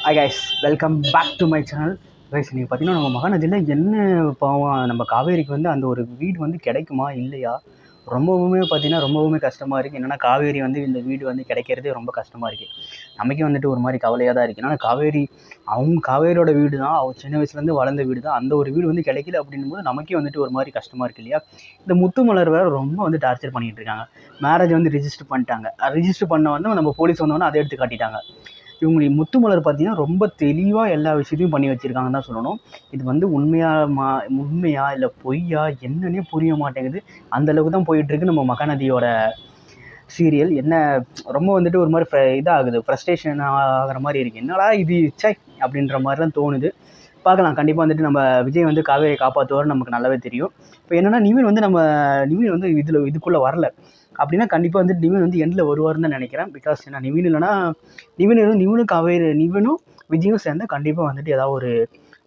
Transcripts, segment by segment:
Hi guys, welcome back to my channel. Guys, நீங்கள் பார்த்தீங்கன்னா நம்ம மகாநதியில் என்ன பாவம் நம்ம காவேரிக்கு வந்து அந்த ஒரு வீடு வந்து கிடைக்குமா இல்லையா? ரொம்பவுமே கஷ்டமாக இருக்குது. என்னென்னா காவேரி வந்து இந்த வீடு வந்து கிடைக்கிறதே ரொம்ப கஷ்டமாக இருக்குது. நமக்கே வந்துட்டு ஒரு மாதிரி கவலையாக தான் இருக்குது. ஏன்னா காவேரியோட வீடு தான், அவங்க சின்ன வயசுலேருந்து வளர்ந்த வீடு தான். அந்த ஒரு வீடு வந்து கிடைக்கல அப்படின்னும்போது நமக்கே வந்துட்டு ஒரு மாதிரி கஷ்டமாக இருக்குது இல்லையா? இந்த முத்துமலர் வேறு ரொம்ப வந்து டார்ச்சர் பண்ணிகிட்டு இருக்காங்க. மேரேஜ் வந்து ரிஜிஸ்டர் பண்ணிட்டாங்க. ரிஜிஸ்டர் பண்ண வந்து நம்ம போலீஸ் வந்தோன்னே அதை எடுத்து காட்டிட்டாங்க. இவங்க முத்துமலர் பார்த்தீங்கன்னா ரொம்ப தெளிவாக எல்லா விஷயத்தையும் பண்ணி வச்சுருக்காங்கன்னு தான் சொல்லணும். இது வந்து உண்மையா இல்லை பொய்யா என்னன்னே புரிய மாட்டேங்குது. அந்தளவுக்கு தான் போயிட்டுருக்கு நம்ம மகாநதியோட சீரியல். என்ன ரொம்ப வந்துட்டு ஒரு மாதிரி இதாகுது, ஃப்ரஸ்ட்ரேஷன் ஆகிற மாதிரி இருக்குது. என்னடா இது அப்படின்ற மாதிரி தான் தோணுது. பார்க்கலாம். கண்டிப்பாக வந்துட்டு நம்ம விஜய் வந்து காவேரியை காப்பாற்றுவார்னு நமக்கு நல்லாவே தெரியும். இப்போ என்னென்னா நிவின் வந்து இதுக்குள்ளே வரல அப்படின்னா கண்டிப்பாக வந்துட்டு நிவின் வந்து எண்டில் வருவார்னு தான் நினைக்கிறேன். பிகாஸ் ஏன்னா நிவினும் விஜயும் சேர்ந்து கண்டிப்பாக வந்துட்டு ஏதாவது ஒரு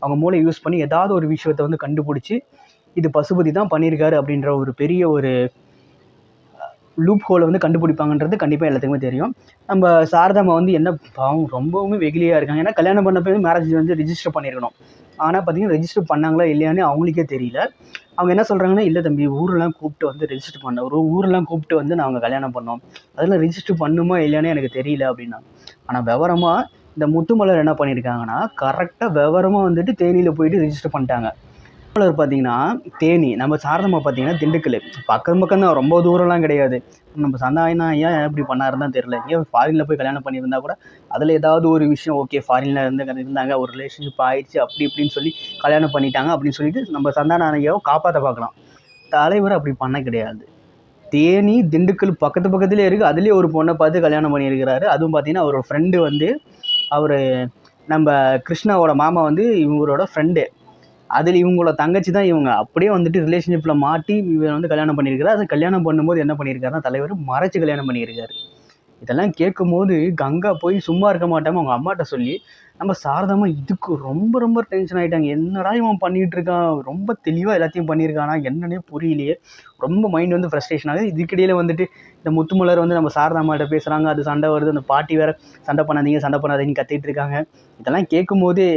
அவங்க மூளை யூஸ் பண்ணி ஏதாவது ஒரு விஷயத்தை வந்து கண்டுபிடிச்சி இது பசுபதி தான் பண்ணியிருக்காரு அப்படின்ற ஒரு பெரிய ஒரு லூப் ஹோலை வந்து கண்டுபிடிப்பாங்கன்றது கண்டிப்பாக எல்லாத்துக்குமே தெரியும். நம்ம சாரதாமா வந்து என்ன பாவம் ரொம்பவுமே வெகுலியாக இருக்காங்க. ஏன்னா கல்யாணம் பண்ண போய் மேரேஜ் வந்து ரிஜிஸ்டர் பண்ணியிருக்கணும். ஆனால் பார்த்தீங்கன்னா ரெஜிஸ்டர் பண்ணாங்களா இல்லையான்னு அவங்களுக்கே தெரியல. அவங்க என்ன சொல்கிறாங்கன்னா, இல்லை தம்பி, ஊரெலாம் கூப்பிட்டு வந்து ரெஜிஸ்டர் ஊரெலாம் கூப்பிட்டு வந்து நாங்கள் கல்யாணம் பண்ணோம், அதெல்லாம் ரெஜிஸ்டர் பண்ணுமா இல்லையானே எனக்கு தெரியல அப்படின்னாங்க. ஆனால் விவரமாக இந்த முத்துமலர் என்ன பண்ணியிருக்காங்கன்னா, கரெக்டாக விவரமாக வந்துட்டு தேனியில் போயிட்டு ரெஜிஸ்டர் பண்ணிட்டாங்க. பார்த்தீங்கன்னா தேனி, நம்ம சாரதம்மா பார்த்தீங்கன்னா திண்டுக்கல், பக்கம் தான், ரொம்ப தூரம்லாம் கிடையாது. நம்ம சந்தானா ஏன் இப்படி பண்ணாருன்னு தான் தெரியல. ஏன் ஃபாரினில் போய் கல்யாணம் பண்ணியிருந்தா கூட அதில் ஏதாவது ஒரு விஷயம், ஓகே ஃபாரினில் இருந்தாங்க, ஒரு ரிலேஷன்ஷிப் ஆயிடுச்சு அப்படி இப்படின்னு சொல்லி கல்யாணம் பண்ணிட்டாங்க அப்படின்னு சொல்லிட்டு நம்ம சந்தான ஐயாவை காப்பாற்ற பார்க்கலாம். தலைவர் அப்படி பண்ண கிடையாது. தேனி திண்டுக்கல் பக்கத்துலேயே இருக்குது. அதுலேயே ஒரு பொண்ணை பார்த்து கல்யாணம் பண்ணியிருக்கிறாரு. அதுவும் பார்த்தீங்கன்னா அவரோட ஃப்ரெண்டு வந்து அவர் நம்ம கிருஷ்ணாவோட மாமா வந்து இவங்களோட ஃப்ரெண்டு. அதில் இவங்களோட தங்கச்சி தான் இவங்க. அப்படியே வந்துட்டு ரிலேஷன்ஷிப்பில் மாட்டி இவர் வந்து கல்யாணம் பண்ணியிருக்காரு. அது கல்யாணம் பண்ணும்போது என்ன பண்ணியிருக்காருன்னா தலைவர் மறைச்சு கல்யாணம் பண்ணியிருக்காரு. இதெல்லாம் கேட்கும்போது கங்கா போய் சும்மா இருக்க மாட்டாமல் அவங்க அம்மாட்ட சொல்லி நம்ம சாரதாமா இதுக்கு ரொம்ப டென்ஷன் ஆகிட்டாங்க. என்னடா இவன் பண்ணிகிட்டு இருக்கான், ரொம்ப தெளிவாக எல்லாத்தையும் பண்ணியிருக்கானா என்னன்னே புரியலையே. ரொம்ப மைண்ட் வந்து ஃப்ரஸ்ட்ரேஷன் ஆகுது. இதுக்கிடையில் வந்துட்டு இந்த முத்துமலர் வந்து நம்ம சாரதாமாட்ட பேசுகிறாங்க, அது சண்டை வருது. அந்த பாட்டி வேறு சண்டை பண்ணாதீங்கன்னு கத்திட்டு இருக்காங்க. இதெல்லாம் கேட்கும்போதே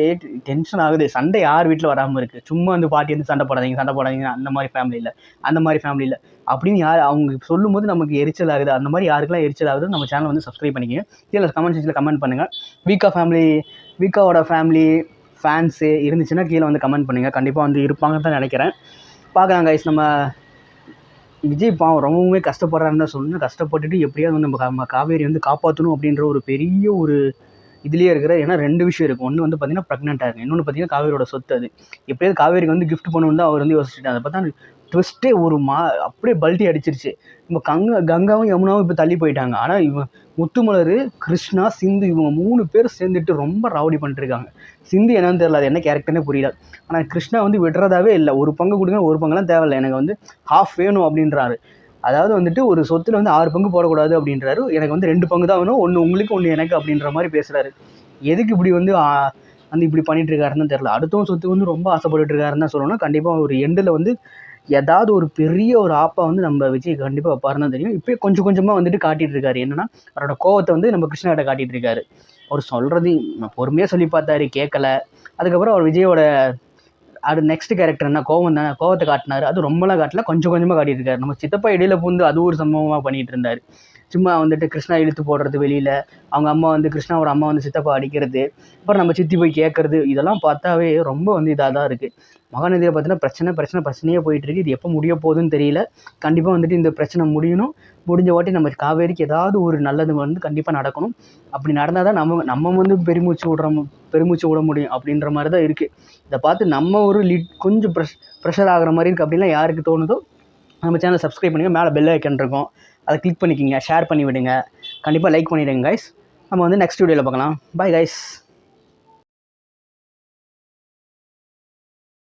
டென்ஷன் ஆகுது. சண்டை யார் வீட்டில் வராமல் இருக்குது? சும்மா வந்து பாட்டி வந்து சண்டை போடாதீங்க அந்த மாதிரி ஃபேமிலியில் அப்படின்னு அவங்க சொல்லும்போது நமக்கு எரிச்சல் ஆகுது. அந்த மாதிரி யாருக்கெல்லாம் எரிச்சல் ஆகுது நம்ம சேனல் வந்து சப்ஸ்கிரைப் பண்ணிக்கங்க. கீழே கமெண்ட் செக்ஷனில் கமெண்ட் பண்ணுங்கள். வீக்காவோட ஃபேமிலி ஃபேன்ஸு இருந்துச்சுன்னா கீழே வந்து கமெண்ட் பண்ணுங்கள். கண்டிப்பாக வந்து இருப்பாங்கன்னு தான் நினைக்கிறேன். பார்க்கலாம் கைஸ். நம்ம விஜய் பாவம் ரொம்பவுமே கஷ்டப்படுறாருன்னு தான் சொல்லணும். கஷ்டப்பட்டுட்டு எப்படியாவது வந்து நம்ம காவேரி வந்து காப்பாற்றணும் அப்படின்ற ஒரு பெரிய ஒரு இதுலேயே இருக்கிற. ஏன்னா 2 விஷயம் இருக்குது. ஒன்று வந்து பார்த்தீங்கன்னா ப்ரெக்னெண்ட்டாக இருக்குது, இன்னொன்று பார்த்தீங்கன்னா காவேரியோட சொத்து. அது எப்படியாவது காவேரிக்கு வந்து கிஃப்ட் பண்ணணுன்னு தான் அவர் வந்து யோசிச்சுட்டு, அதை பார்த்தா ட்விஸ்ட்டே அப்படியே பல்ட்டி அடிச்சிருச்சு. நம்ம கங்காவும் யமுனாவும் இப்போ தள்ளி போயிட்டாங்க. ஆனால் இவன் முத்துமலர், கிருஷ்ணா, சிந்து இவங்க 3 பேர் சேர்ந்துட்டு ரொம்ப ராவடி பண்ணிட்டுருக்காங்க. சிந்து என்னன்னு தெரியல, அது என்ன கேரக்டர்னே புரியல. ஆனால் கிருஷ்ணா வந்து விடுறதாவே இல்லை. ஒரு பங்கு கொடுங்க, ஒரு பங்கெல்லாம் தேவையில்லை, எனக்கு வந்து ஹாஃப் வேணும் அப்படின்றாரு. அதாவது வந்துட்டு ஒரு சொத்தில் வந்து 6 பங்கு போடக்கூடாது அப்படின்றாரு. எனக்கு வந்து 2 பங்கு தான் வேணும், ஒன்று உங்களுக்கு ஒன்று எனக்கு அப்படின்ற மாதிரி பேசுகிறாரு. எதுக்கு இப்படி வந்து இப்படி பண்ணிட்டு இருக்காருன்னு தெரியல. அடுத்தவங்க சொத்துக்கு வந்து ரொம்ப ஆசைப்பட்டு இருக்காருன்னு தான் சொல்லணும். கண்டிப்பாக ஒரு எண்டில் வந்து ஏதாவது ஒரு பெரிய ஒரு ஆப்பா வந்து நம்ம விஜய் கண்டிப்பாக வைப்பாருன்னு தான் தெரியும். இப்போ கொஞ்சமாக வந்துட்டு காட்டிகிட்டு இருக்காரு. என்னன்னா அவரோட கோவத்தை வந்து நம்ம கிருஷ்ணாகிட்ட காட்டிகிட்டு இருக்காரு. அவர் சொல்கிறது பொறுமையாக சொல்லி பார்த்தாரு, கேட்கல. அதுக்கப்புறம் அவர் விஜயோட நெக்ஸ்ட் கேரக்டர் என்ன, கோவத்தை காட்டினார். அது ரொம்பலாம் காட்டல, கொஞ்சமாக காட்டிட்டு இருக்காரு. நம்ம சித்தப்பா இடையில பூந்து அது ஒரு சம்பவமாக பண்ணிகிட்டு இருந்தார். சும்மா வந்துட்டு கிருஷ்ணா இழுத்து போடுறது வெளியில், அவங்க அம்மா வந்து கிருஷ்ணாவோட அம்மா வந்து சித்தப்பா அடிக்கிறது, அப்புறம் நம்ம சித்தி போய் கேட்குறது, இதெல்லாம் பார்த்தாவே ரொம்ப வந்து இதாக தான் இருக்குது. மகாநதியை பார்த்தீங்கன்னா பிரச்சனையே போயிட்டுருக்கு. இது எப்போ முடிய போகுதுன்னு தெரியல. கண்டிப்பாக வந்துட்டு இந்த பிரச்சனை முடியணும். முடிஞ்ச வாட்டி நம்ம காவேரிக்கு ஏதாவது ஒரு நல்லது வந்து கண்டிப்பாக நடக்கணும். அப்படி நடந்தால் தான் நம்ம வந்து பெருமூச்சு விட முடியும் அப்படின்ற மாதிரி தான் இருக்குது. இதை பார்த்து நம்ம ஒரு கொஞ்சம் ப்ரெஷர் ஆகிற மாதிரி இருக்குது. அப்படின்லாம் யாருக்கு தோணுதோ நம்ம சேனல் சப்ஸ்கிரைப் பண்ணுங்கள். மேலே பெல் ஐக்கன் இருக்கும், அதை கிளிக் பண்ணிக்கிங்க, ஷேர் பண்ணி விடுங்க, கண்டிப்பாக லைக் பண்ணிவிடுங்க கைஸ். நம்ம வந்து நெக்ஸ்ட் வீடியோவில் பார்க்கலாம். Bye guys.